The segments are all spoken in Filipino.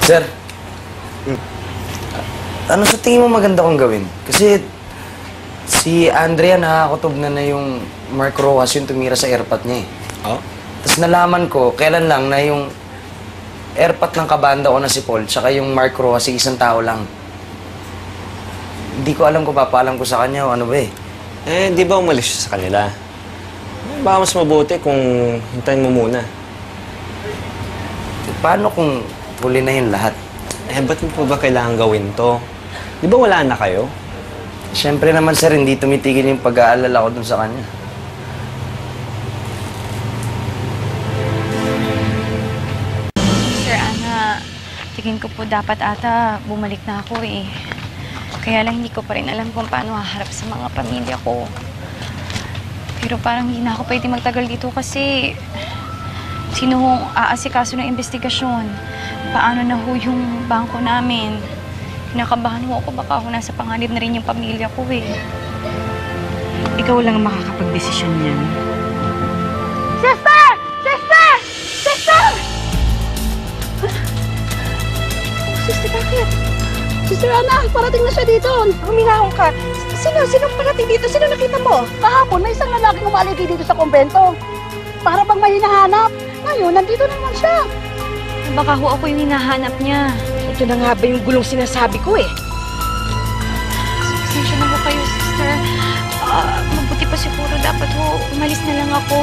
Sir. Ano sa tingin mo maganda kong gawin? Kasi si Andrea nakakakutob na yung Mark Rojas yung tumira sa airpot niya eh. Oh? Tapos nalaman ko, kailan lang na yung airpot ng kabanda ko na si Paul, tsaka yung Mark Rojas, isang tao lang. Hindi ko alam kung papaalam ko sa kanya o ano ba eh. Eh, di ba umalis siya sa kanila? Baka mas mabuti kung hintayin mo muna. Paano kung huli na yung lahat? Eh, ba't mo pa ba kailangan gawin to? Di ba wala na kayo? Siyempre naman sir, hindi tumitigil yung pag-aalala ko dun sa kanya. Sir Ana, tingin ko po dapat ata bumalik na ako eh. Kaya lang hindi ko pa rin alam kung paano haharap sa mga pamilya ko. Pero parang hindi na ako pwede magtagal dito kasi sino hong aasikaso ng investigasyon? Paano na ho yung bangko namin? Kinakabahan ho ako, baka ho nasa panganib na rin yung pamilya ko eh. Ikaw lang ang makakapag-desisyon niyan. Sister! Sister! Sister! Sister, bakit? Sister Ana, parating na siya dito. Huminahon ka. Sinong parating dito? Sino nakita mo? Kahapon, may isang lalaking umaligi dito sa kumbento. Para bang may hinahanap. Ngayon, nandito naman siya. Baka ho ako yung hinahanap niya. Ito na nga ba yung gulong sinasabi ko eh? Pasensya na ho kayo, sister. Mabuti pa siguro dapat ho, umalis na lang ako.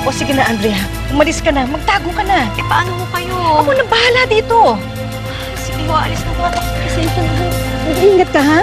O sige na, Andrea. Umalis ka na. Magtago ka na. Eh, paano ho kayo? Ako na bahala dito. Sige ho, alis na ho ako. Pasensya na. Mag-iingat ka, ha?